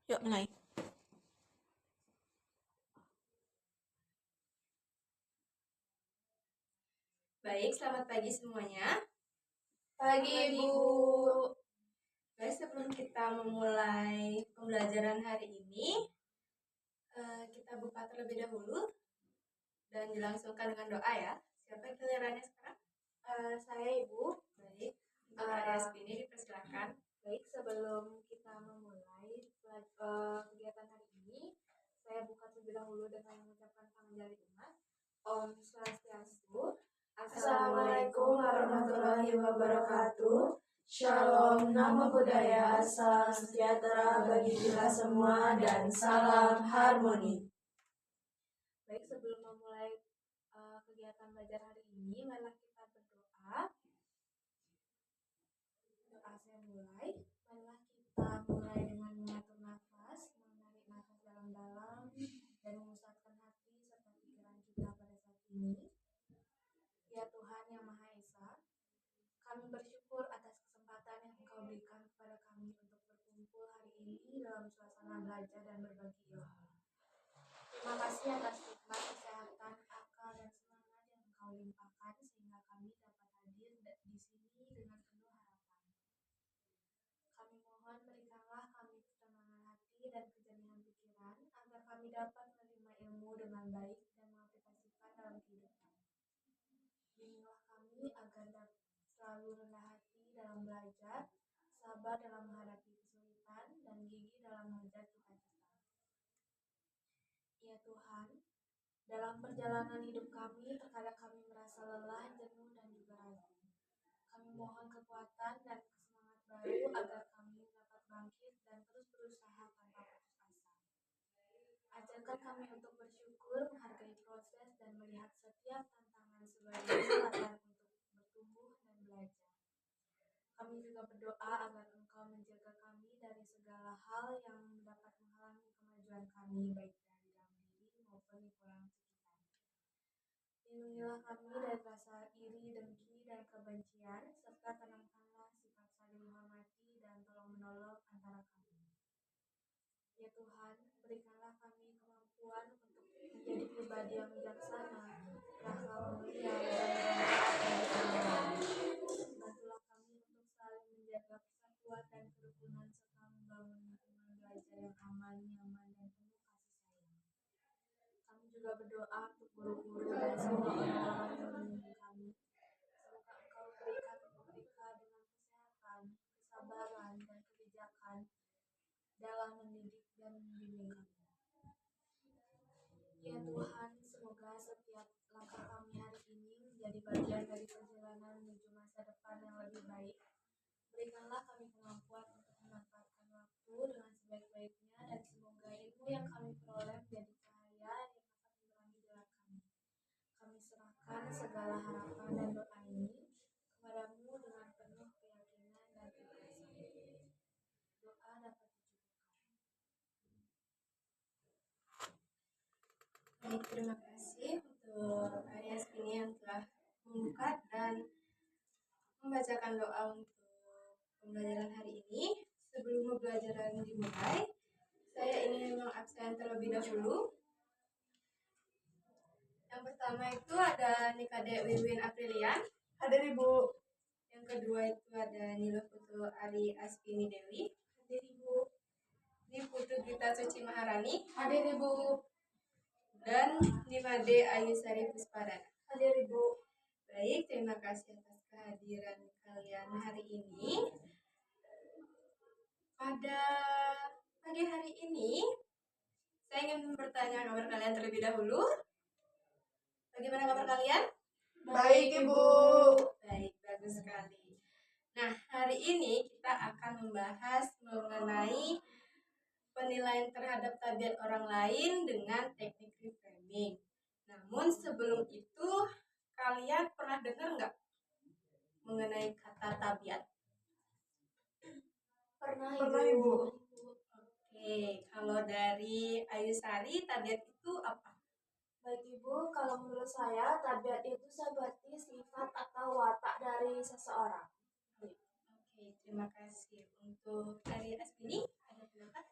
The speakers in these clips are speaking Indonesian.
Yuk mulai. Baik, selamat pagi semuanya. Pagi, Ibu. Baik, sebelum kita memulai pembelajaran hari ini, kita buka terlebih dahulu dan dilangsungkan dengan doa ya. Siapa gilirannya sekarang? Saya, Ibu. Baik, untuk Aries ini dipersilakan. Baik, sebelum kita memulai kegiatan hari ini, saya buka terlebih dahulu dengan mengucapkan panjang umat. Om Swastiastu. Assalamualaikum warahmatullahi wabarakatuh. Shalom, Namo Buddhaya, salam sejahtera bagi kita semua, dan salam harmoni. Baik, sebelum memulai kegiatan belajar hari ini, marilah kita berdoa. Doa saya mulai. Marilah kita mulai dengan mengatur nafas, menarik nafas dalam-dalam, dan memusatkan hati serta pikiran kita pada saat ini. Ya Tuhan yang Maha Esa, kami bersyukur atas kesempatan yang Engkau berikan kepada kami untuk berkumpul hari ini dalam suasana belajar dan berbagi ilmu. Terima kasih atas nikmat kesehatan, akal, dan semangat yang Engkau limpahkan sehingga kami dapat hadir di sini dengan penuh harapan. Kami mohon berikanlah kami ketenangan hati dan kejernihan pikiran agar kami dapat menerima ilmu dengan baik dan mengaplikasikan dalam kehidupan. Bimbinglah kami agar selalu rendah hati dalam belajar, sabar dalam menghadapi kesulitan, dan gigih dalam mengejar cita-cita. Ya Tuhan, dalam perjalanan hidup kami, terkadang kami merasa lelah, jenuh, dan juga ragu. Kami mohon kekuatan dan semangat baru agar kami dapat bangkit dan terus berusaha tanpa putus asa. Ajarkan kami untuk bersyukur, menghargai proses, dan melihat setiap tantangan sebagai kesempatan untuk bertumbuh dan belajar. Kami juga berdoa agar Engkau menjaga kami dari segala hal yang dapat menghalangi kemajuan kami, baik dari dalam diri maupun di lingkungan sekitar. Lindungilah kami dari rasa iri, dengki, dan kebencian, serta tanamkanlah sifat saling menghormati dan tolong-menolong antara kami. Ya Tuhan, berikanlah kami kemampuan untuk menjadi pribadi yang bijaksana, berakhlak mulia, dan bermanfaat bagi orang lain. Bantulah kami untuk selalu menjaga persatuan dan kerukunan serta membangun lingkungan belajar yang aman, nyaman, dan penuh kasih sayang. Kami juga berdoa untuk guru-guru dan semua orang-orang yang membimbing kami. Semoga Engkau berikan mereka dengan kesehatan, kesabaran, dan kebijakan dalam mendidik dan membimbing kami. Ya Tuhan, semoga setiap langkah kami hari ini menjadi bagian dari perjalanan menuju masa depan yang lebih baik. Berikanlah kami kemampuan untuk memanfaatkan waktu dengan sebaik-baiknya, dan semoga ilmu yang kami peroleh menjadi cahaya yang akan menerangi jalan kami. Kami serahkan segala harapan dan doa ini kepadamu dengan penuh keyakinan dan keikhlasan. Doa dapat dicukupkan. Baik, terima kasih untuk Aries ini yang telah membuka dan membacakan doa untuk pembelajaran hari ini. Sebelum pembelajaran dimulai, saya ingin mengabsen terlebih dahulu. Yang pertama itu ada Nikade Wiwin Aprilian. Hadir Ibu. Yang kedua itu ada Nilo Putu Ari Aspini Dewi. Hadir Ibu. Ini Putu Gita Suci Maharani. Hadir Ibu. Dan Nimade Ayusari Puspadana. Hadir Ibu. Baik, terima kasih atas kehadiran kalian hari ini. Pada pagi hari ini, saya ingin bertanya kabar kalian terlebih dahulu. Bagaimana kabar kalian? Baik Ibu. Baik, bagus sekali. Nah, hari ini kita akan membahas mengenai penilaian terhadap tabiat orang lain dengan teknik reframing. Namun sebelum itu, kalian pernah dengar nggak mengenai kata tabiat? Pernah Ibu. Oke, kalau dari Ayusari, tabiat itu apa? Baik Ibu, kalau menurut saya tabiat itu seperti sifat atau watak dari seseorang. Oke, terima kasih. Untuk dari Aspini, ada pendapat?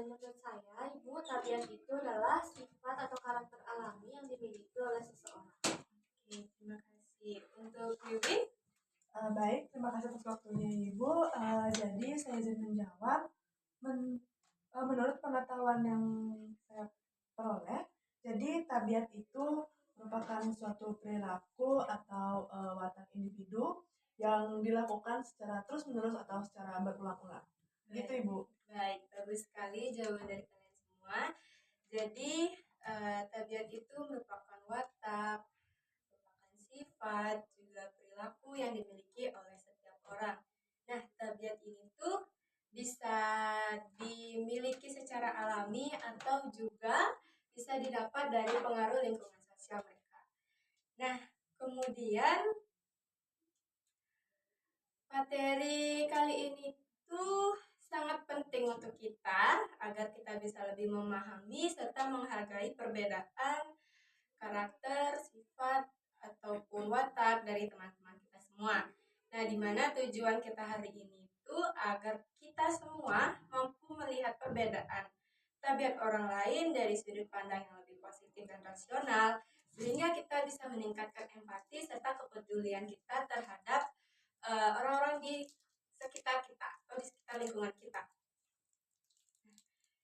menurut saya, Ibu, tabiat itu adalah sifat atau karakter alami yang dimiliki oleh seseorang. Oke, terima kasih. Untuk Yubin? Baik, terima kasih atas waktunya Ibu. Jadi saya izin menjawab. Menurut pengetahuan yang saya peroleh, jadi tabiat itu merupakan suatu perilaku atau watak individu yang dilakukan secara terus-menerus atau secara berulang-ulang. Gitu Ibu. Baik, bagus sekali jawaban dari kalian semua. Jadi tabiat itu merupakan watak, merupakan sifat, juga perilaku yang dimiliki oleh setiap orang. Nah, tabiat ini tuh bisa dimiliki secara alami atau juga bisa didapat dari pengaruh lingkungan sosial mereka. Nah, kemudian materi kali ini tuh sangat penting untuk kita agar kita bisa lebih memahami serta menghargai perbedaan karakter, sifat, ataupun watak dari teman-teman kita semua. Nah, di mana tujuan kita hari ini itu agar kita semua mampu melihat perbedaan tabiat orang lain dari sudut pandang yang lebih positif dan rasional, sehingga kita bisa meningkatkan empati serta kepedulian kita terhadap orang-orang di sekitar kita atau di sekitar lingkungan kita.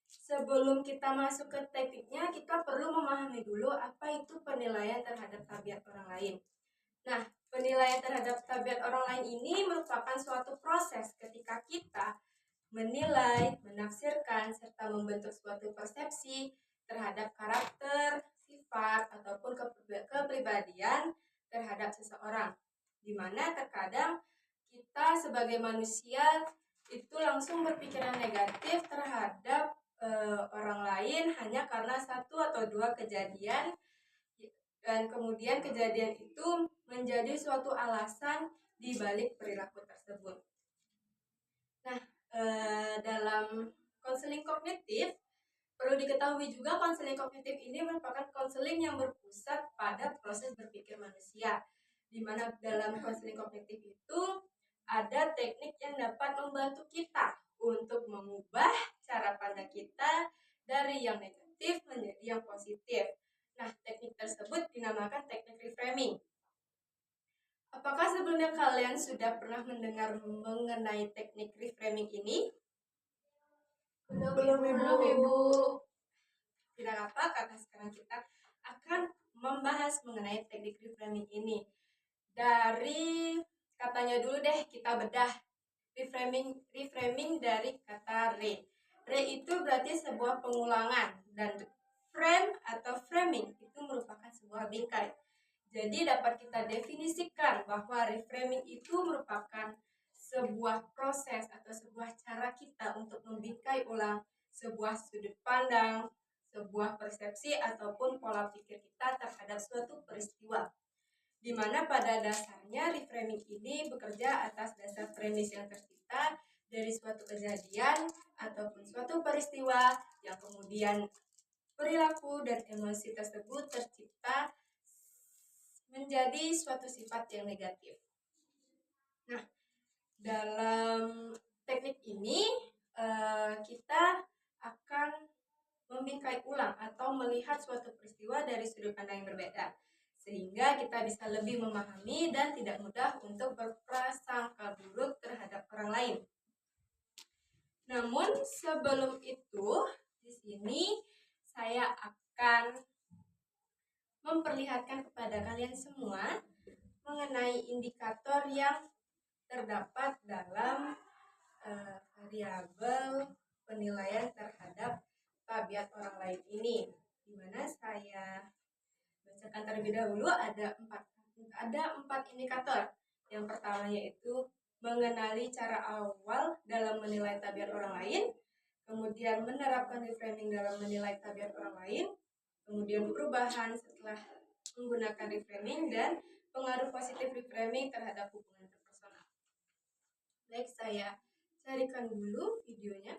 Sebelum kita masuk ke tekniknya, kita perlu memahami dulu apa itu penilaian terhadap tabiat orang lain. Nah, penilaian terhadap tabiat orang lain ini merupakan suatu proses ketika kita menilai, menafsirkan, serta membentuk suatu persepsi terhadap karakter, sifat, ataupun kepribadian terhadap seseorang. Di mana terkadang kita sebagai manusia itu langsung berpikiran negatif terhadap orang lain hanya karena satu atau dua kejadian, dan kemudian kejadian itu menjadi suatu alasan di balik perilaku tersebut. Nah, dalam konseling kognitif perlu diketahui juga konseling kognitif ini merupakan konseling yang berpusat pada proses berpikir manusia, di mana dalam konseling kognitif itu ada teknik yang dapat membantu kita untuk mengubah cara pandang kita dari yang negatif menjadi yang positif. Nah, teknik tersebut dinamakan teknik reframing. Apakah sebelumnya kalian sudah pernah mendengar mengenai teknik reframing ini? Belum Ibu. Tidak apa, karena sekarang kita akan membahas mengenai teknik reframing ini. Dari katanya dulu deh, kita bedah reframing dari kata re. Re itu berarti sebuah pengulangan, dan frame atau framing itu merupakan sebuah bingkai. Jadi dapat kita definisikan bahwa reframing itu merupakan sebuah proses atau sebuah cara kita untuk membingkai ulang sebuah sudut pandang, sebuah persepsi ataupun pola pikir kita terhadap suatu peristiwa. Di mana pada dasarnya reframing ini bekerja atas dasar premis yang tercipta dari suatu kejadian ataupun suatu peristiwa yang kemudian perilaku dan emosi tersebut tercipta menjadi suatu sifat yang negatif. Nah, dalam teknik ini kita akan membingkai ulang atau melihat suatu peristiwa dari sudut pandang yang berbeda, sehingga kita bisa lebih memahami dan tidak mudah untuk berprasangka buruk terhadap orang lain. Namun sebelum itu, di sini saya akan memperlihatkan kepada kalian semua mengenai indikator yang terdapat dalam variabel penilaian terhadap tabiat orang lain ini, di mana saya bacakan terlebih dahulu. Ada empat indikator. Yang pertama yaitu mengenali cara awal dalam menilai tabiat orang lain, kemudian menerapkan reframing dalam menilai tabiat orang lain, kemudian perubahan setelah menggunakan reframing, dan pengaruh positif reframing terhadap hubungan interpersonal. Baik, saya carikan dulu videonya.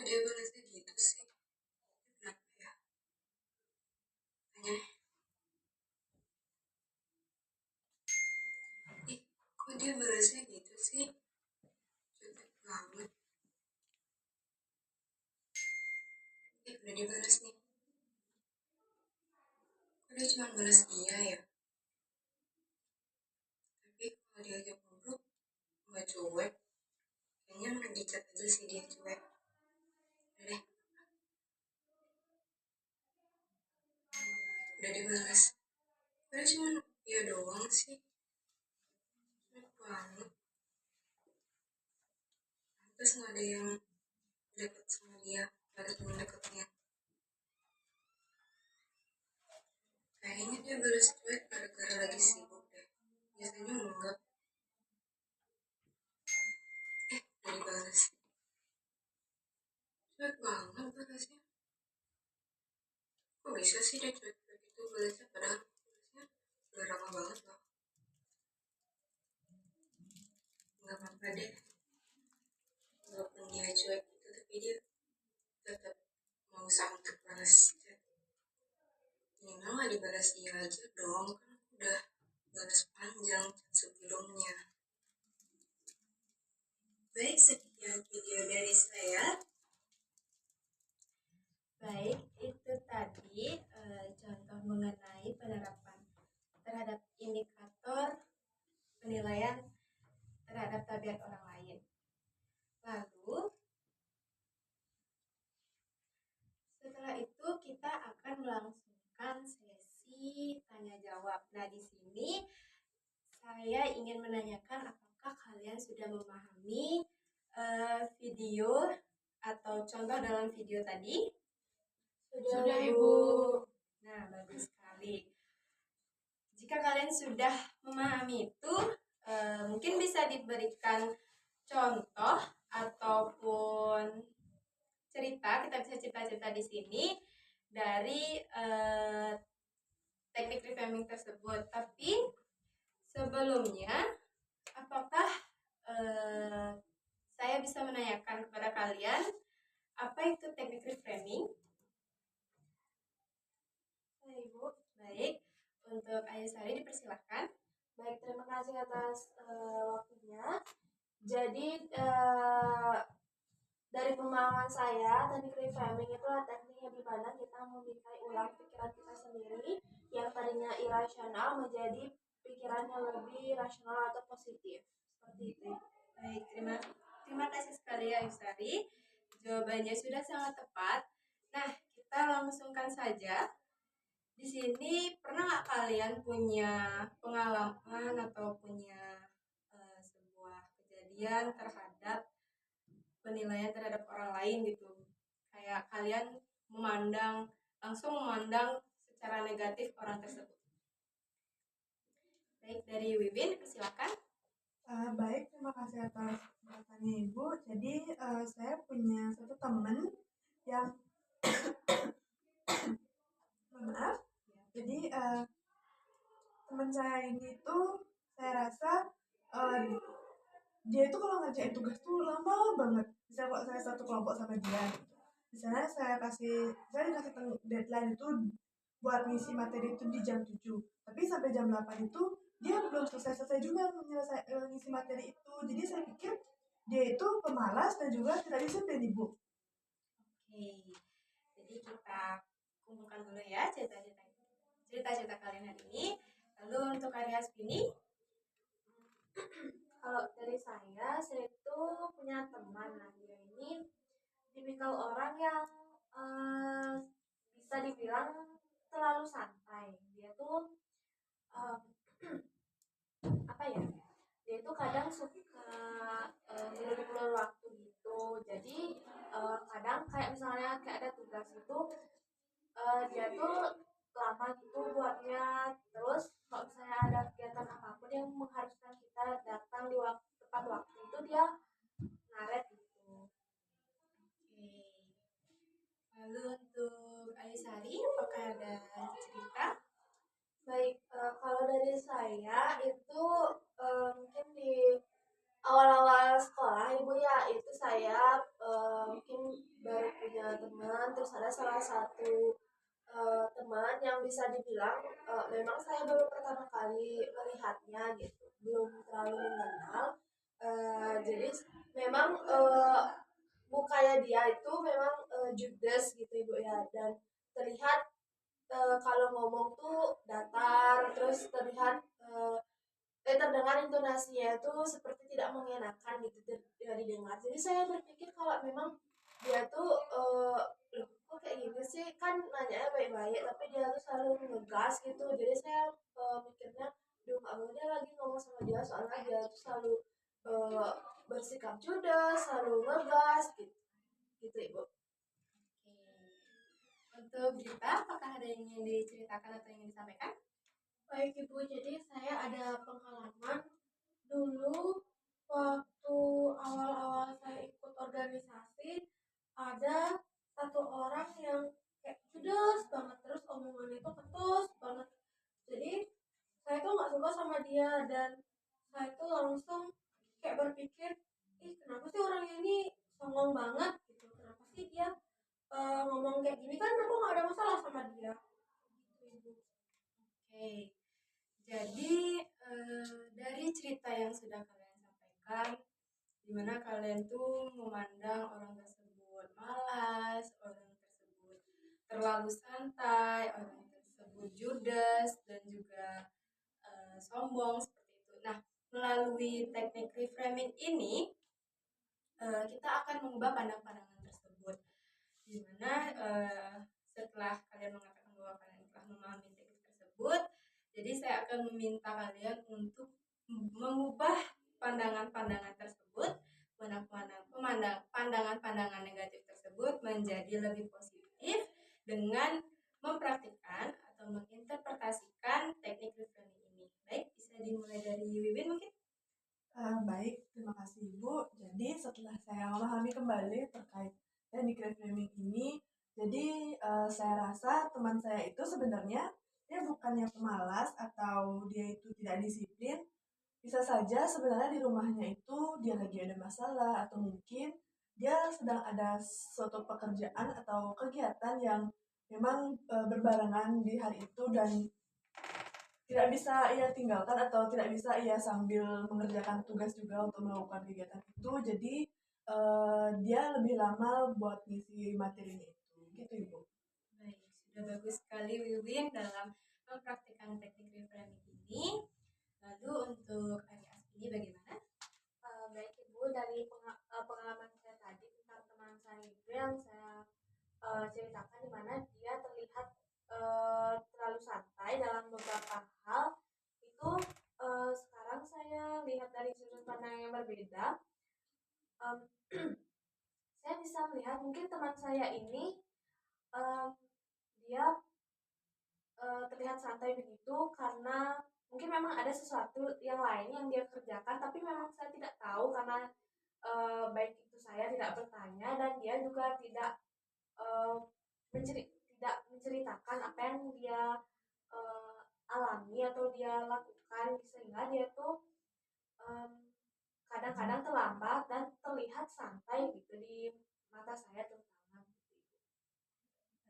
Kok dia balasnya gitu sih? Kenapa ya? Tanya. Ih, kok dia balasnya gitu sih? Jutek banget. Udah dibalas nih. Kok dia cuma balas iya ya? Tapi kalau diajak ngobrol, nggak cuek. Kayaknya mau dicat aja sih dia cuek. Udah deh, udah dibalas. Kok dia cuma iya doang sih? Cuek banget. Terus nggak ada yang deket sama dia, nggak ada teman deketnya. Kayaknya dia balas cuek gara-gara lagi sibuk deh. Biasanya enggak. Udah dibalas. Cuek banget balasnya. Kok bisa sih dia cuek-cuek itu balasnya, padahal balasnya udah ramah banget loh. Nggak apa-apa deh, walaupun dia cuek itu, tapi dia tetap mau usaha untuk balas chat. Minimal nggak dibalas iya aja dong, kan udah balas panjang chat sebelumnya. Baik, sekian video dari saya. Baik, itu tadi contoh mengenai penerapan terhadap indikator penilaian terhadap tabiat orang lain. Lalu, setelah itu kita akan melangsungkan sesi tanya jawab. Nah, di sini saya ingin menanyakan apakah kalian sudah memahami video atau contoh dalam video tadi? Sudah, Ibu. Nah, bagus sekali. Jika kalian sudah memahami itu, mungkin bisa diberikan contoh ataupun cerita. Kita bisa cerita-cerita di sini dari teknik reframing tersebut. Tapi sebelumnya, apakah saya bisa menanyakan kepada kalian apa itu teknik reframing? Ibu. Baik, untuk Ayu Sari dipersilahkan. Baik, terima kasih atas waktunya. Jadi dari pemahaman saya, teknik reframing itu adalah teknik yang dimana kita membingkai ulang pikiran kita sendiri yang tadinya irasional menjadi pikiran yang lebih rasional atau positif. Seperti itu. Baik, terima kasih sekali Ayu Sari. Jawabannya sudah sangat tepat. Nah, kita langsungkan saja. Di sini pernah nggak kalian punya pengalaman atau punya sebuah kejadian terhadap penilaian terhadap orang lain gitu? Kayak kalian langsung memandang secara negatif orang tersebut. Baik, dari Wiwin, silakan. Baik, terima kasih atas kesempatannya Ibu. Jadi saya punya satu teman yang maaf. Jadi teman saya ini tuh saya rasa dia itu kalau ngerjain tugas tuh lama banget. Bisa kalau saya satu kelompok sama dia. Misalnya saya dikasih deadline itu buat ngisi materi itu di jam 7. Tapi sampai jam 8 itu dia belum selesai juga ngisi materi itu. Jadi saya pikir dia itu pemalas dan juga tidak disiplin, Ibu. Oke, jadi kita kumpulkan dulu ya cerita-cerita kalian hari ini. Lalu untuk Arya Spini, Kalau dari saya itu punya teman. Nah, dia ini tipikal orang yang bisa dibilang terlalu santai. Dia tuh apa ya? Dia tuh kadang suka ngulur-ngulur waktu gitu. Jadi kadang kayak misalnya kayak ada tugas itu dia tuh lama gitu buatnya. Terus kalau misalnya ada kegiatan apapun yang mengharuskan kita datang di tepat waktu itu dia ngaret gitu. oke. Lalu untuk Alisari, apakah ada cerita? Baik, kalau dari saya itu mungkin di awal-awal sekolah Ibu ya, itu saya mungkin baru memang saya baru pertama kali melihatnya gitu, belum terlalu mengenal. Jadi memang mukanya dia itu memang judes gitu ibu ya, dan terlihat kalau ngomong tuh datar, terus terlihat terdengar intonasinya itu seperti tidak mengenakan gitu didengar. Jadi saya berpikir kalau memang dia tuh loh kok kayak gini sih, kan nanya baik-baik tapi dia tuh selalu ngegas gitu. Jadi saya mikirnya duh nggak mau deh lagi ngomong sama dia, soalnya dia tuh selalu eh, bersikap judes, selalu ngegas gitu gitu ibu. Untuk Gita, apakah ada yang ingin diceritakan atau ingin disampaikan? Baik ibu, jadi saya ada pengalaman dulu waktu awal-awal saya ikut organisasi, ada satu orang yang kayak judes banget, terus omongannya itu ketus banget. Jadi saya tuh nggak suka sama dia, dan saya tuh langsung kayak berpikir, ih kenapa sih orang ini songong banget gitu, kenapa sih dia ngomong kayak gini, kan aku nggak ada masalah sama dia gitu, Ibu. Oke, jadi dari cerita yang sudah kalian sampaikan, dimana kalian tuh memandang orang tersebut malas, orang tersebut terlalu santai, orang tersebut judes dan juga sombong seperti itu. Nah, melalui teknik reframing ini kita akan mengubah pandangan tersebut. Dimana setelah kalian mengatakan bahwa kalian telah memahami teknik tersebut, jadi saya akan meminta kalian untuk mengubah pandangan-pandangan tersebut, pandangan-pandangan negatif tersebut menjadi lebih positif dengan mempraktikkan atau menginterpretasikan teknik reframing ini. Baik, bisa dimulai dari Wiwin mungkin? Baik, terima kasih Ibu. Jadi setelah saya memahami kembali terkait teknik reframing ini, jadi saya rasa teman saya itu sebenarnya dia bukannya pemalas atau dia itu tidak disiplin. Bisa saja sebenarnya di rumahnya itu dia lagi ada masalah, atau mungkin dia sedang ada suatu pekerjaan atau kegiatan yang memang berbarengan di hari itu dan tidak bisa ia tinggalkan atau tidak bisa ia sambil mengerjakan tugas juga untuk melakukan kegiatan itu. Jadi dia lebih lama buat ngisi materinya itu gitu ibu. Baik, sudah bagus sekali Wiwin dalam mempraktikkan teknik reframing ini. Lalu untuk Ari Aspini bagaimana? Baik ibu, dari pengalaman saya tadi tentang teman saya itu yang saya ceritakan, di mana dia terlihat terlalu santai dalam beberapa hal itu, sekarang saya lihat dari sudut pandang yang berbeda. Em, saya bisa melihat mungkin teman saya ini em, dia terlihat santai begitu karena mungkin memang ada sesuatu yang lain yang dia kerjakan, tapi memang saya tidak tahu karena baik itu saya tidak bertanya dan dia juga tidak eh, tidak menceritakan apa yang dia eh, alami atau dia lakukan, sehingga dia tuh em, kadang-kadang terlambat dan terlihat santai gitu di mata saya terutama gitu.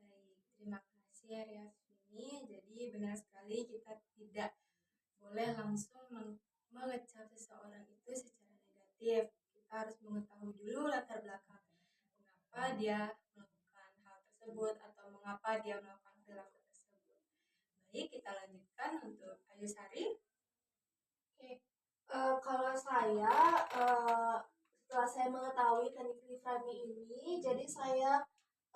Baik, terima kasih Ari Aspini. Jadi benar sekali kita tidak boleh langsung mengecap seseorang itu secara negatif. Kita harus mengetahui dulu latar belakang mengapa dia melakukan hal tersebut atau mengapa dia melakukan perilaku tersebut. Baik, kita lanjutkan untuk Ayu Sari. Oke, kalau saya setelah saya mengetahui teknik reframing ini, jadi saya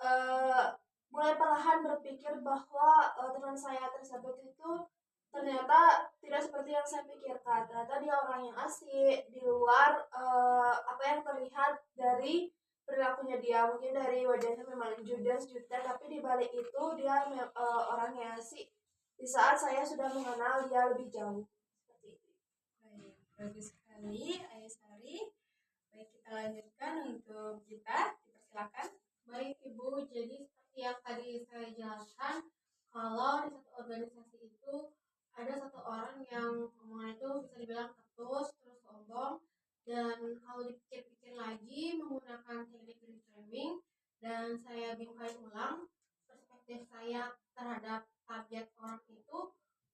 eh, mulai perlahan berpikir bahwa teman saya tersebut itu ternyata tidak seperti yang saya pikirkan. Ternyata dia orang yang asik di luar apa yang terlihat dari perilakunya dia. Mungkin dari wajahnya memang judes, jutek, tapi di balik itu dia orang yang asik. Di saat saya sudah mengenal dia lebih jauh. Seperti itu. Baik, bagus sekali Ayu Sari. Baik, kita lanjutkan untuk kita. Dipersilakan. Baik Ibu, jadi seperti yang tadi saya jelaskan, kalau di satu organisasi itu ada satu orang yang ngomongnya itu bisa dibilang ketus, terus sombong, dan kalau dipikir-pikir lagi menggunakan teknik reframing dan saya bingkai ulang perspektif saya terhadap tabiat orang itu,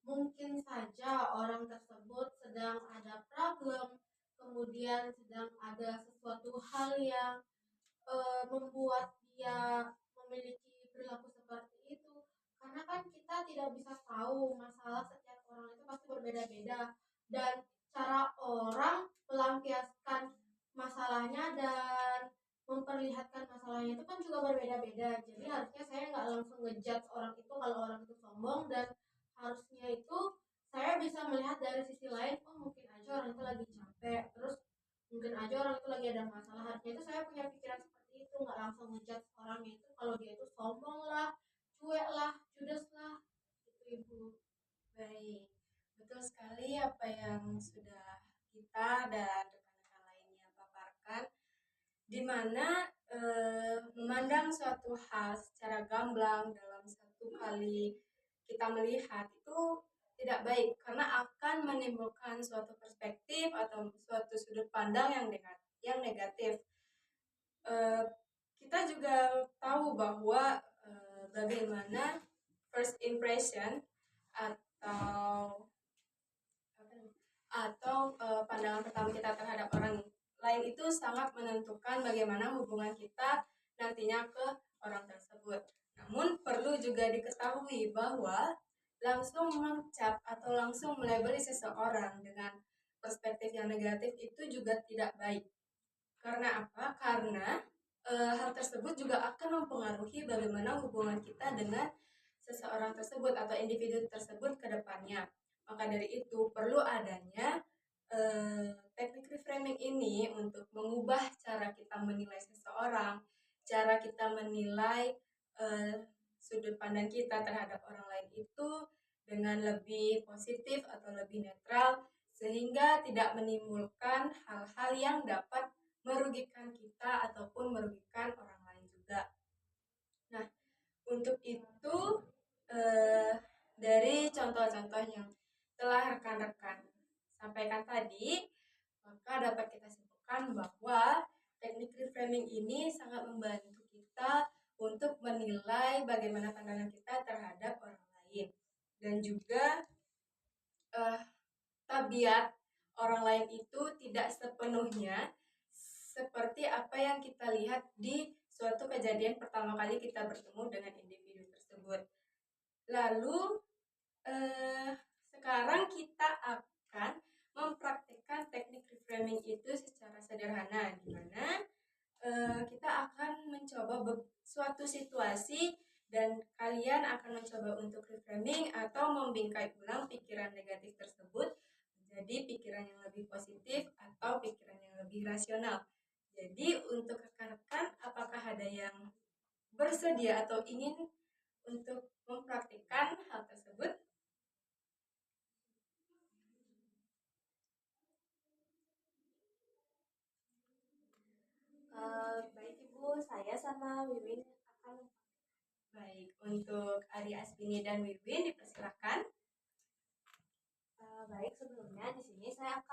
Mungkin saja orang tersebut sedang ada problem, kemudian sedang ada sesuatu hal yang membuat dia memiliki perilaku seperti itu. Karena kan kita tidak bisa tahu masalah setiap orang itu pasti berbeda-beda dan cara orang melampiaskan masalahnya dan memperlihatkan masalahnya itu kan juga berbeda-beda. Jadi harusnya saya nggak langsung ngejudge orang itu kalau orang itu sombong, dan harusnya itu saya bisa melihat dari sisi lain, oh mungkin aja orang itu lagi capek, terus mungkin aja orang itu lagi ada masalah. Harusnya itu saya punya pikiran seperti itu, nggak langsung ngejudge orangnya itu kalau dia itu sombong lah, cuek lah, judes lah, itu ibu. Baik, betul sekali apa yang sudah kita dan rekan-rekan lainnya paparkan, di mana memandang suatu hal secara gamblang dalam satu kali kita melihat itu tidak baik karena akan menimbulkan suatu perspektif atau suatu sudut pandang yang negatif. Eh, kita juga tahu bahwa bagaimana first impression atau pandangan pertama kita terhadap orang lain itu sangat menentukan bagaimana hubungan kita nantinya ke orang tersebut. Namun perlu juga diketahui bahwa langsung mencap atau langsung melabeli seseorang dengan perspektif yang negatif itu juga tidak baik. Karena apa? Karena hal tersebut juga akan mempengaruhi bagaimana hubungan kita dengan seseorang tersebut atau individu tersebut ke depannya. Maka dari itu perlu adanya teknik reframing ini untuk mengubah cara kita menilai seseorang, cara kita menilai sudut pandang kita terhadap orang lain itu dengan lebih positif atau lebih netral, sehingga tidak menimbulkan hal-hal yang dapat merugikan kita ataupun merugikan orang lain juga. Nah, untuk itu dari contoh-contoh yang telah rekan-rekan sampaikan tadi, maka dapat kita simpulkan bahwa teknik reframing ini sangat membantu kita untuk menilai bagaimana pandangan kita terhadap orang lain dan juga tabiat orang lain itu tidak sepenuhnya seperti apa yang kita lihat di suatu kejadian pertama kali kita bertemu dengan individu tersebut. Lalu sekarang kita akan mempraktikkan teknik reframing itu secara sederhana, di mana kita akan mencoba suatu situasi dan kalian akan mencoba untuk reframing atau membingkai ulang pikiran negatif tersebut menjadi pikiran yang lebih positif atau pikiran yang lebih rasional. Jadi untuk rekan-rekan, apakah ada yang bersedia atau ingin untuk mempraktikkan hal tersebut? Baik ibu, saya sama Wiwin akan. Baik, untuk Ari Asbini dan Wiwin dipersilakan. Baik, sebelumnya di sini saya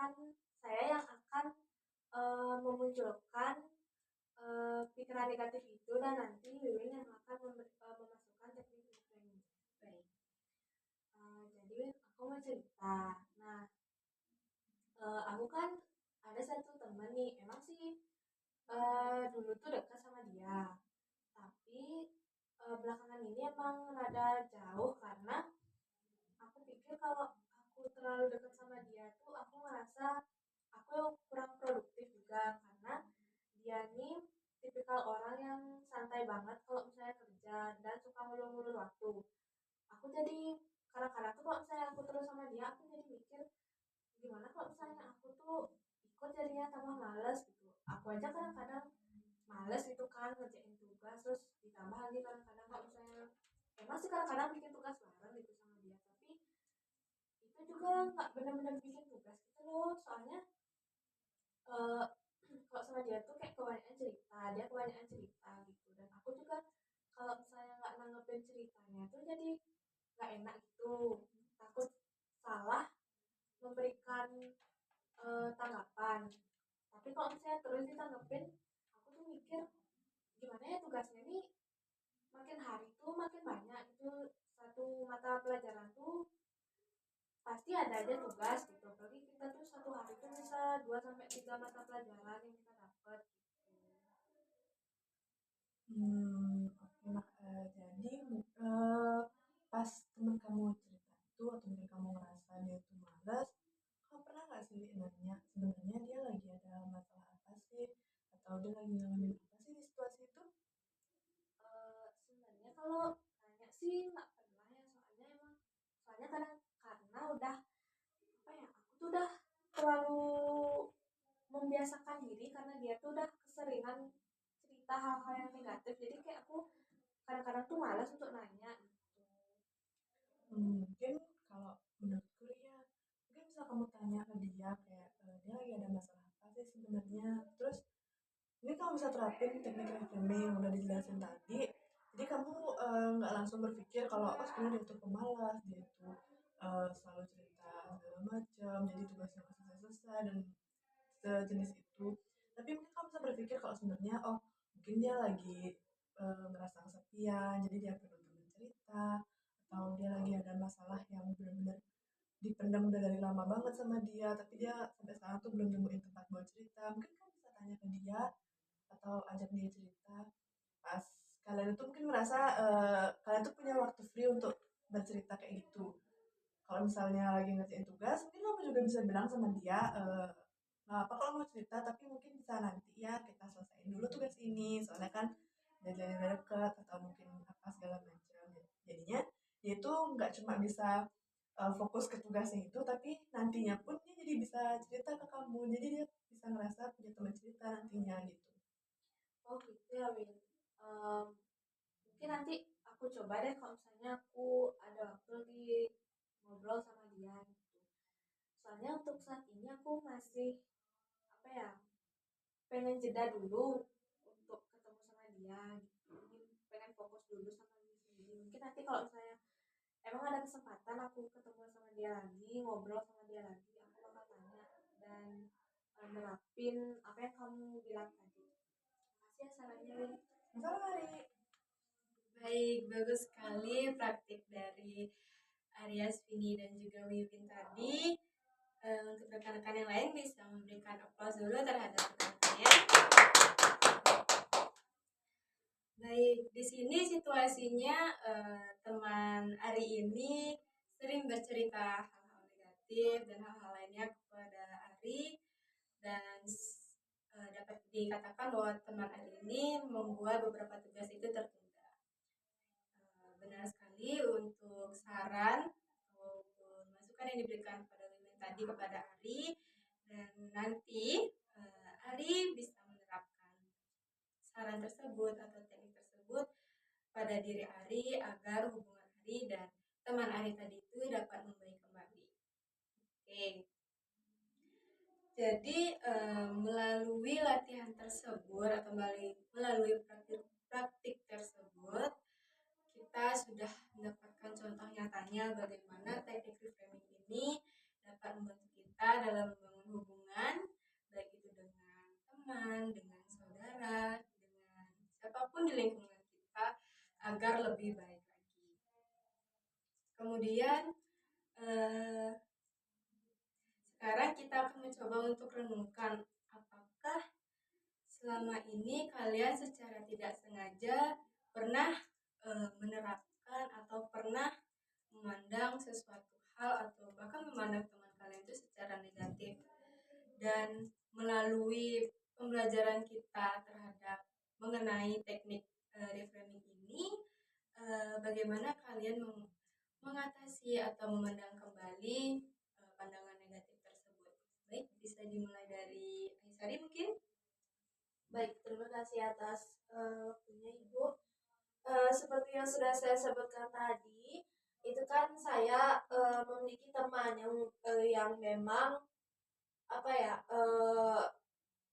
yang akan memunculkan pikiran negatif itu, dan nanti Wiwin yang akan memasukkan teknik reframing. Baik. Jadi aku mau cerita. Nah, aku kan ada satu temen nih, emang sih dulu tuh dekat sama dia, tapi belakangan ini emang rada jauh karena aku pikir kalau aku terlalu dekat sama dia tuh aku ngerasa aku kurang produktif juga, karena dia nih tipikal orang yang santai banget kalau misalnya kerja dan suka ngulur-ngulur waktu. Aku jadi kadang-kadang tuh kalau misalnya aku terus sama dia, aku jadi mikir gimana kalau misalnya aku tuh ikut jadinya tambah males gitu. Aku aja kadang-kadang males gitu kan ngerjain tugas, terus ditambah lagi kadang-kadang kalau misalnya emang sih kadang-kadang bikin tugas bareng gitu sama dia, tapi itu juga nggak benar-benar bikin tugas gitu loh. Soalnya eh kalau sama dia tuh kayak dia kebanyakan cerita gitu, dan aku juga kalau misalnya nggak nanggepin ceritanya tuh jadi nggak enak gitu, takut salah memberikan tanggapan. Tapi kalau misalnya terus ditanggepin, aku tuh mikir gimana ya tugasnya nih, makin hari tuh makin banyak itu, satu mata pelajaran tuh pasti ada aja tugas gitu. Tapi kita tuh satu hari tuh bisa 2 sampai 3 mata pelajaran yang kita dapat gitu. Oke, jadi pas temen kamu cerita itu atau mungkin kamu ngerasa dia itu malas, kamu pernah nggak sih nanya sebenarnya dia lagi ada masalah apa sih? Atau dia lagi ngalamin apa sih di situasi itu? Sebenarnya kalau nanya sih nggak pernah ya, soalnya kadang karena udah apa ya, aku tuh udah terlalu membiasakan diri karena dia tuh udah keseringan cerita hal-hal yang negatif, jadi kayak aku kadang-kadang tuh malas untuk nanya gitu. Mungkin kalau menurutku ya, mungkin bisa kamu tanya ke dia kayak dia lagi ada masalah apa sih sebenarnya. Terus ini kamu bisa terapin teknik reframing yang udah dijelasin tadi. Jadi kamu nggak langsung berpikir kalau oh sebenarnya dia itu pemalas, dia itu selalu cerita segala macam, jadi tugasnya nggak selesai-selesai dan sejenis itu. Tapi mungkin kamu bisa berpikir kalau sebenarnya oh mungkin dia lagi ngerasa kesepian, jadi dia perlu teman cerita, atau dia lagi ada masalah yang benar-benar dipendam udah dari lama banget sama dia, tapi dia sampai sekarang tuh belum nemuin tempat buat cerita. Mungkin kamu bisa tanya ke dia atau ajak dia cerita pas kalian itu mungkin merasa kalian tuh punya waktu free untuk bercerita kayak gitu. Kalau misalnya lagi ngerjain tugas, mungkin kamu juga bisa bilang sama dia, nggak apa kalau mau cerita, tapi mungkin bisa nanti ya kita selesaiin dulu tugas ini, soalnya kan deadline udah deket, atau mungkin apa segala macam. Jadinya dia itu nggak cuma bisa fokus ke tugasnya itu, tapi nantinya pun dia jadi bisa cerita ke kamu, jadi dia bisa ngerasa punya teman cerita nantinya gitu. Oh gitu ya, Win. Mungkin nanti aku coba deh kalau misalnya aku ada waktu di ngobrol sama dia gitu. Soalnya untuk saat ini aku masih apa ya, pengen jeda dulu untuk ketemu sama dia gitu. Mungkin pengen fokus dulu sama diri sendiri. Mungkin nanti kalau misalnya emang ada kesempatan aku ketemu sama dia lagi, ngobrol sama dia lagi, aku bakal tanya dan nerapin apa yang kamu bilang tadi. Makasih ya sarannya, Win. Misalnya hari Baik, bagus sekali praktik dari Aryas, Vini, dan juga Wiwin tadi. Untuk rekan-rekan yang lain bisa memberikan aplaus dulu terhadap rekan-rekannya. Baik, di sini situasinya teman Ari ini sering bercerita hal-hal negatif dan hal-hal lainnya kepada Ari, dan dapat dikatakan bahwa teman Ari ini membuat beberapa tugas itu tertunda. Benar sekali untuk saran maupun masukan yang diberikan pada Wiwin tadi kepada Ari, dan nanti Ari bisa menerapkan saran tersebut atau teknik tersebut pada diri Ari agar hubungan Ari dan teman Ari tadi itu dapat membaik kembali. Oke. Jadi melalui latihan tersebut atau melalui praktik tersebut, kita sudah mendapatkan contoh nyatanya bagaimana teknik reframing ini dapat membantu kita dalam membangun hubungan, baik itu dengan teman, dengan saudara, dengan siapapun di lingkungan kita, agar lebih baik lagi. Kemudian sekarang kita akan mencoba untuk renungkan apakah selama ini kalian secara tidak sengaja pernah menerapkan atau pernah memandang sesuatu hal atau bahkan memandang teman kalian itu secara negatif. Dan melalui pembelajaran kita terhadap mengenai teknik reframing ini, bagaimana kalian mengatasi atau memandang kembali pandangan negatif tersebut. Baik, bisa dimulai dari Aisyari mungkin. Baik, terima kasih atas waktunya Ibu. Seperti yang sudah saya sebutkan tadi, itu kan saya memiliki teman yang memang apa ya,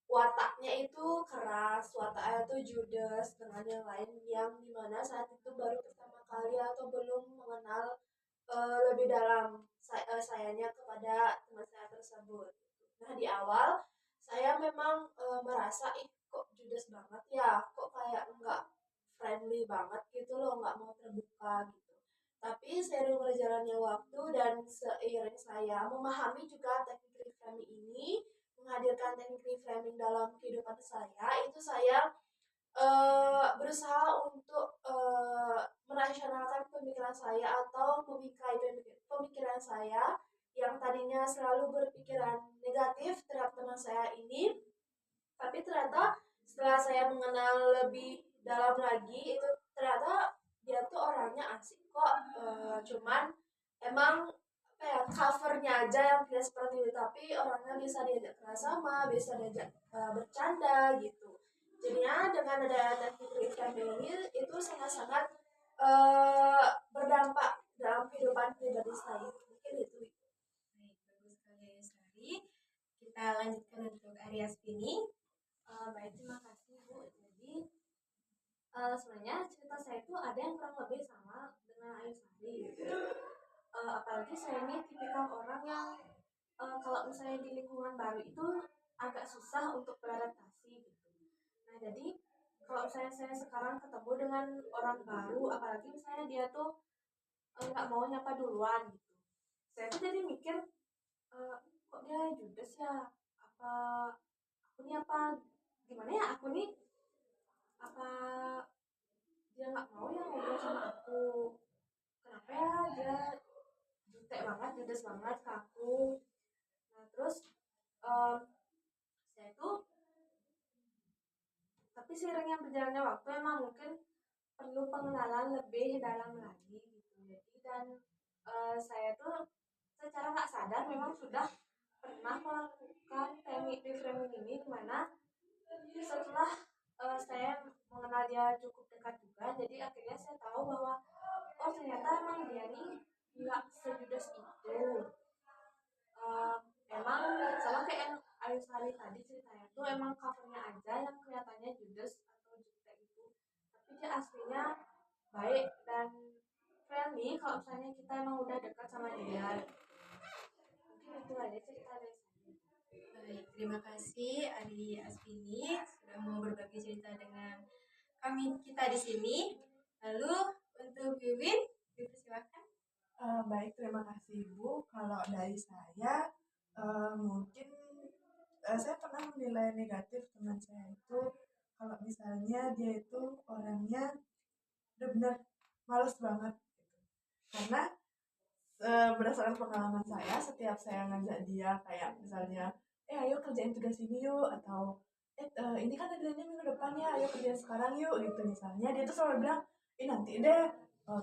wataknya itu keras, wataknya itu judes dengan yang lain, yang dimana saat itu baru pertama kali atau belum mengenal lebih dalam sayanya kepada teman saya tersebut. Nah di awal saya memang merasa kok judes banget ya, kok kayak enggak friendly banget gitu loh, nggak mau terbuka gitu. Tapi seiring berjalannya waktu dan seiring saya memahami juga teknik reframing ini, menghadirkan teknik reframing dalam kehidupan saya, itu saya berusaha untuk merasionalkan pemikiran saya atau memingkai pemikiran saya yang tadinya selalu berpikiran negatif terhadap teman saya ini, tapi ternyata setelah saya mengenal lebih dalam lagi itu ternyata dia tuh orangnya asik kok. Cuman emang apa ya, covernya aja yang tidak seperti itu, tapi orangnya bisa diajak kerjasama, bisa diajak bercanda gitu. Jadinya dengan ada teknik reframing ini itu sangat-sangat berdampak dalam kehidupan pribadi saya. Mungkin itu. Baik, bagus sekali ya Sari. Kita lanjutkan untuk Arias ini. Baik, terima kasih Bu. Jadi sebenarnya cerita saya itu ada yang kurang lebih sama dengan Ayu Sari gitu. Apalagi saya ini tipikal orang yang kalau misalnya di lingkungan baru itu agak susah untuk beradaptasi gitu. Nah jadi kalau misalnya saya sekarang ketemu dengan orang baru, apalagi misalnya dia tuh nggak mau nyapa duluan gitu, saya tuh jadi mikir kok dia judes ya, apa aku nih apa gimana ya, aku nih apa dia nggak mau ya ngobrol sama aku, kenapa ya dia jutek banget, judes banget ke aku. Nah terus em, saya tuh, tapi seiringnya berjalannya waktu emang mungkin perlu pengenalan lebih dalam lagi gitu. Jadi dan saya tuh secara nggak sadar memang sudah pernah melakukan teknik reframing ini, di mana setelah saya mengenal dia cukup dekat juga, jadi akhirnya saya tahu bahwa oh ternyata emang dia nih nggak sejudes itu. Eh, Emang sama kayak yang Ayu Sari tadi ceritanya tuh emang covernya aja yang kelihatannya judes atau jutek itu, tapi dia aslinya baik dan friendly kalau misalnya kita emang udah dekat sama dia. Mungkin itu aja cerita dari saya. Baik, terima kasih Ari Asvini sudah mau berbagi cerita dengan kami kita di sini. Lalu untuk Wiwin, dipersilakan. Baik, terima kasih Ibu. Kalau dari saya, mungkin saya pernah menilai negatif teman saya itu kalau misalnya dia itu orangnya benar-benar males banget gitu. Karena berdasarkan pengalaman saya, setiap saya ngajak dia kayak misalnya, ayo kerjain tugas ini yuk, atau ini kan deadline-nya minggu depan ya, ayo kerjain sekarang yuk gitu misalnya, dia tuh selalu bilang, nanti deh,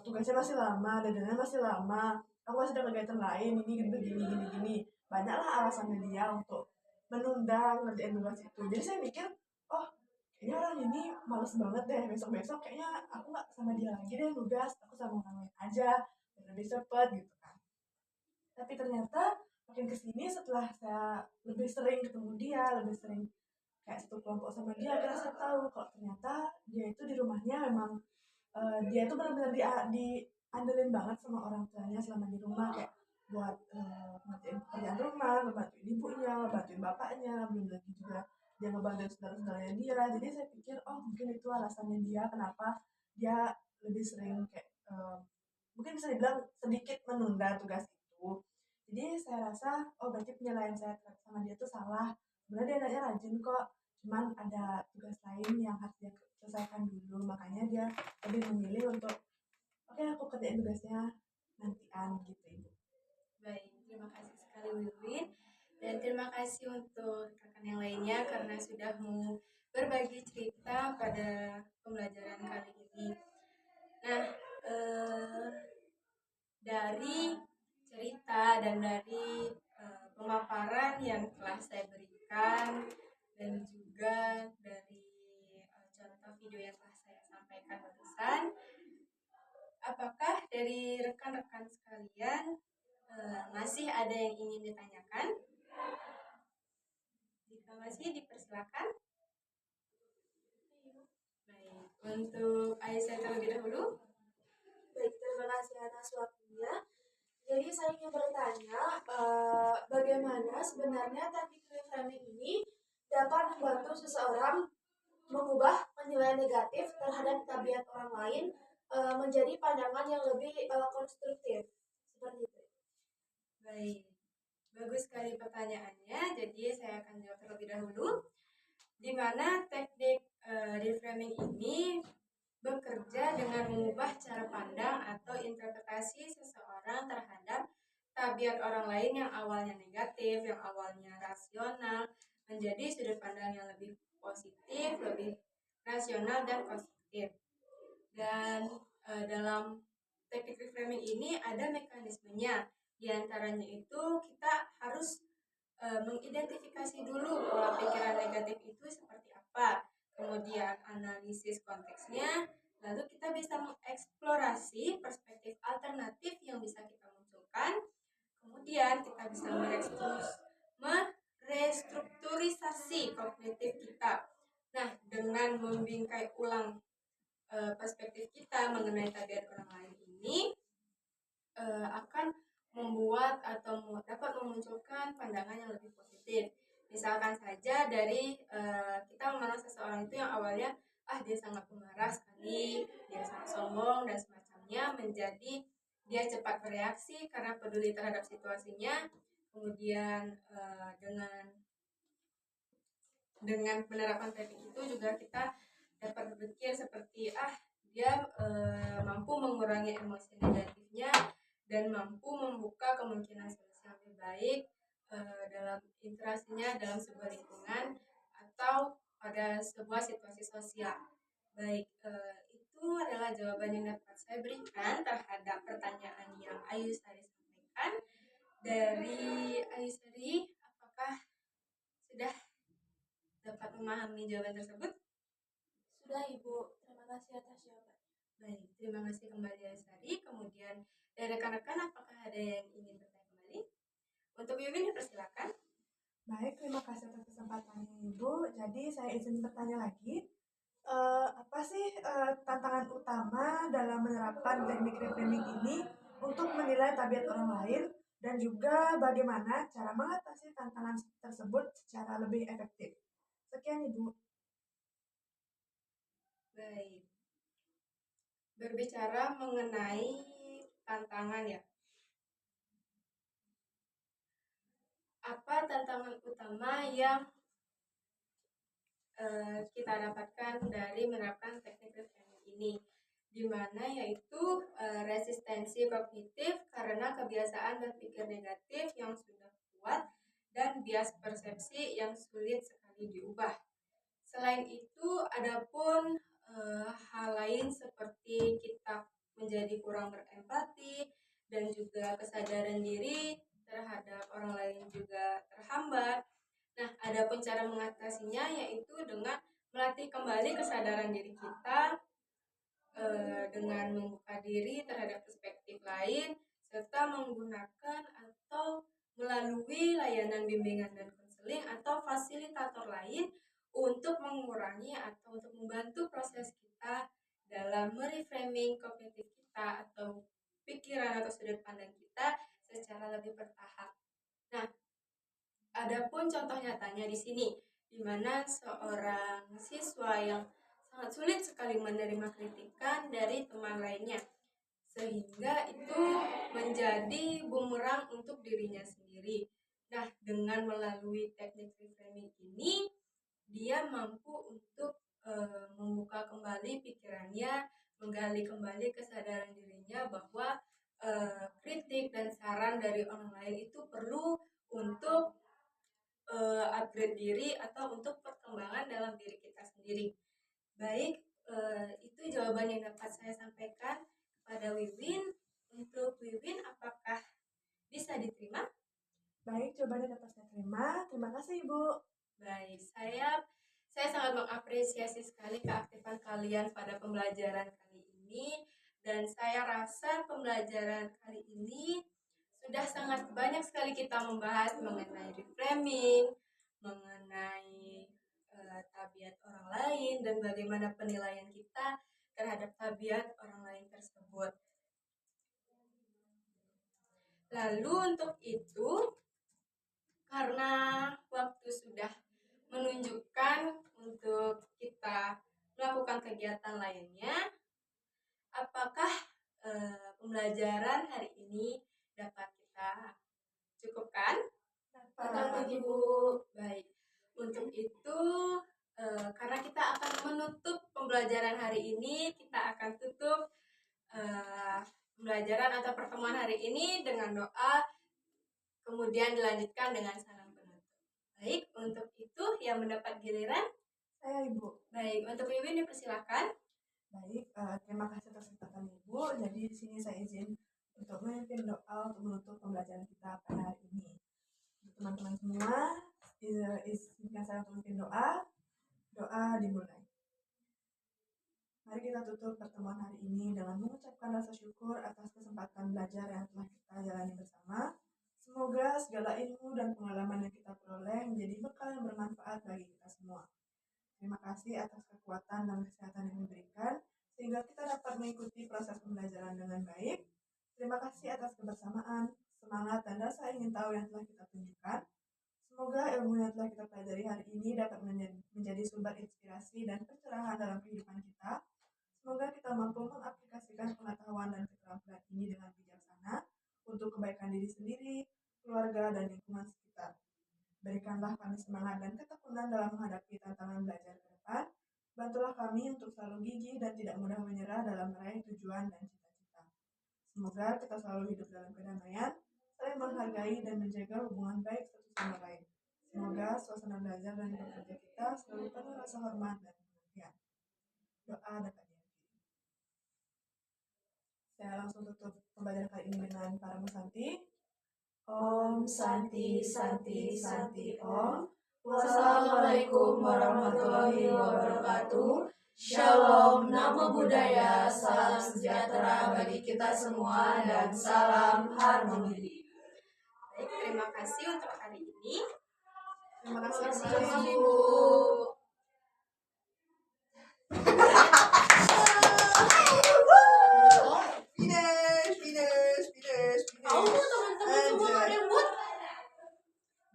tugasnya masih lama, deadline-nya masih lama, aku masih ada kegiatan lain, ini gini gini gini gini. Banyaklah alasannya dia untuk menunda ngerjain tugas itu. Jadi saya mikir, oh kayaknya orang ini males banget deh, besok-besok kayaknya aku nggak sama dia lagi deh nugas, aku sama orang lain aja biar lebih cepet gitu kan. Tapi ternyata makin kesini setelah saya lebih sering ketemu dia, lebih sering kayak satu kelompok sama dia, akhirnya saya tahu kalau ternyata dia itu di rumahnya memang dia itu benar-benar diandelin banget sama orang tuanya selama di rumah, kayak buat ngerjain pekerjaan rumah, ngebantuin ibunya, ngebantuin bapaknya, belum lagi juga dia ngebantuin saudara-saudaranya dia. Jadi saya pikir oh mungkin itu alasannya dia kenapa dia lebih sering kayak mungkin bisa dibilang sedikit menunda tugas itu. Jadi saya rasa oh berarti penilaian saya sama dia tuh salah. Sebenarnya dia anaknya rajin kok, cuman ada tugas lain yang harus dia selesaikan dulu, makanya dia lebih memilih untuk oke aku kerjain tugasnya nantian gitu Ibu. Baik, terima kasih sekali Wiwin. Dan terima kasih untuk rekan yang lainnya karena sudah mau berbagi cerita pada pembelajaran kali ini. Nah, dari cerita dan dari pemaparan yang telah saya berikan dan juga dari contoh video yang telah saya sampaikan barusan, apakah dari rekan-rekan sekalian masih ada yang ingin ditanyakan? Jika masih, dipersilakan. Baik, untuk Aisyah terlebih dahulu. Baik, terima kasih atas waktunya. Jadi saya ingin bertanya, bagaimana sebenarnya teknik reframing ini dapat membantu seseorang mengubah penilaian negatif terhadap tabiat orang lain menjadi pandangan yang lebih konstruktif. Seperti itu. Baik, bagus sekali pertanyaannya. Jadi saya akan jawab terlebih dahulu. Di mana teknik reframing ini bekerja dengan mengubah cara pandang atau interpretasi seseorang terhadap tabiat orang lain yang awalnya negatif, yang awalnya rasional, menjadi sudut pandang yang lebih positif, lebih rasional dan konstruktif. Dan dalam teknik reframing ini ada mekanismenya. Di antaranya itu kita harus mengidentifikasi dulu pola pikiran negatif itu seperti apa, kemudian analisis konteksnya, lalu kita bisa mengeksplorasi perspektif alternatif yang bisa kita munculkan, kemudian kita bisa merestrukturisasi kognitif kita. Nah, dengan membingkai ulang perspektif kita mengenai tabiat orang lain ini akan membuat atau dapat memunculkan pandangan yang lebih positif. Misalkan saja dari kita memandang seseorang itu yang awalnya dia sangat pemarah sekali, dia sangat sombong dan semacamnya, menjadi dia cepat bereaksi karena peduli terhadap situasinya. Kemudian dengan penerapan teknik itu juga kita dapat berpikir seperti dia mampu mengurangi emosi negatifnya dan mampu membuka kemungkinan solusi yang lebih baik dalam interaksinya dalam sebuah lingkungan atau pada sebuah situasi sosial. Baik, itu adalah jawaban yang dapat saya berikan terhadap pertanyaan yang Ayu Sari sampaikan. Dari Ayu Sari, apakah sudah dapat memahami jawaban tersebut? Sudah, Ibu. Terima kasih atas jawaban. Baik, terima kasih kembali Ayu Sari. Kemudian dari rekan-rekan, apakah ada yang ingin bertanya kembali? Untuk Yuyun, dipersilakan. Baik, terima kasih atas kesempatannya Ibu. Jadi saya izin bertanya lagi. Apa sih tantangan utama dalam menerapkan teknik reframing ini untuk menilai tabiat orang lain dan juga bagaimana cara mengatasi tantangan tersebut secara lebih efektif? Sekian Ibu. Baik, berbicara mengenai tantangan ya. Apa tantangan utama yang kita dapatkan dari menerapkan teknik reframing ini? Di mana yaitu resistensi kognitif karena kebiasaan berpikir negatif yang sudah kuat dan bias persepsi yang sulit sekali diubah. Selain itu, adapun hal lain seperti kita menjadi kurang berempati dan juga kesadaran diri terhadap orang lain juga terhambat. Nah, adapun cara mengatasinya yaitu dengan melatih kembali kesadaran diri kita dengan membuka diri terhadap perspektif lain serta menggunakan atau melalui layanan bimbingan dan konseling atau fasilitator lain untuk mengurangi atau untuk membantu proses kita dalam mereframing kognitif kita atau pikiran atau sudut pandang kita secara lebih bertahap. Nah, adapun contoh nyatanya di sini, di mana seorang siswa yang sangat sulit sekali menerima kritikan dari teman lainnya, sehingga itu menjadi bumerang untuk dirinya sendiri. Nah, dengan melalui teknik reframing ini, dia mampu untuk membuka kembali pikirannya, menggali kembali kesadaran dirinya bahwa kritik dan saran dari orang lain itu perlu untuk upgrade diri atau untuk perkembangan dalam diri kita sendiri. Baik, itu jawaban yang dapat saya sampaikan kepada Wiwin. Untuk Wiwin, apakah bisa diterima? Baik, jawabannya dapat saya terima. Terima kasih Ibu. Baik, saya sangat mengapresiasi sekali keaktifan kalian pada pembelajaran kali ini, dan saya rasa pembelajaran kali ini sudah sangat banyak sekali kita membahas mengenai reframing, mengenai tabiat orang lain, dan bagaimana penilaian kita terhadap tabiat orang lain tersebut. Lalu untuk itu, karena waktu sudah menunjukkan untuk kita melakukan kegiatan lainnya, apakah pembelajaran hari ini dapat kita cukupkan? Dapat, Ibu. Baik, untuk itu karena kita akan menutup pembelajaran hari ini, kita akan tutup pembelajaran atau pertemuan hari ini dengan doa, kemudian dilanjutkan dengan salam penutup. Baik, untuk itu yang mendapat giliran Saya Ibu. baik, untuk Wiwin dipersilakan. Baik, terima kasih atas kesempatan Ibu. Jadi di sini saya izin untuk memimpin doa untuk menutup pembelajaran kita pada hari ini. Untuk teman-teman semua, izinkan saya untuk memimpin doa. Doa dimulai. Mari kita tutup pertemuan hari ini dengan mengucapkan rasa syukur atas kesempatan belajar yang telah kita jalani bersama. Semoga segala ilmu dan pengalaman yang kita peroleh menjadi bekal yang bermanfaat bagi kita semua. Terima kasih atas kekuatan dan kesehatan yang diberikan, sehingga kita dapat mengikuti proses pembelajaran dengan baik. Terima kasih atas kebersamaan, semangat, dan rasa ingin tahu yang telah kita tunjukkan. Semoga ilmu yang telah kita pelajari hari ini dapat menjadi sumber inspirasi dan pencerahan dalam kehidupan kita. Semoga kita mampu mengaplikasikan pengetahuan dan keterampilan ini dengan bijaksana untuk kebaikan diri sendiri, keluarga, dan lingkungan sekitar. Berikanlah kami semangat dan ketekunan dalam menghadapi tantangan belajar ke depan. Bantulah kami untuk selalu gigih dan tidak mudah menyerah dalam meraih tujuan dan cita-cita. Semoga kita selalu hidup dalam kedamaian, saling menghargai dan menjaga hubungan baik satu sama lain. Semoga suasana belajar dan bekerja kita selalu penuh rasa hormat dan pengertian. Doa dapat diakhiri. Saya langsung tutup pembelajaran kali ini dengan para musanti. Om Santi Santi Santi Om. Wassalamualaikum warahmatullahi wabarakatuh. Shalom, Namo Buddhaya, salam sejahtera bagi kita semua dan salam harmoni. Baik, terima kasih untuk hari ini. Terima kasih Ibu. Finish. Kamu teman-teman semua ada yang buat?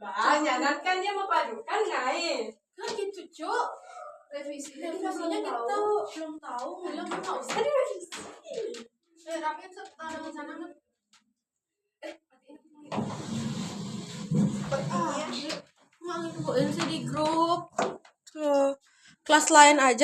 Banyak, kan dia mau padukan guys. Kan gitu cuk. Revisinya kita belum tahu, nggak usah direvisi. Rakyat tangan sana matiin. Mau ngikutin di grup kelas lain aja.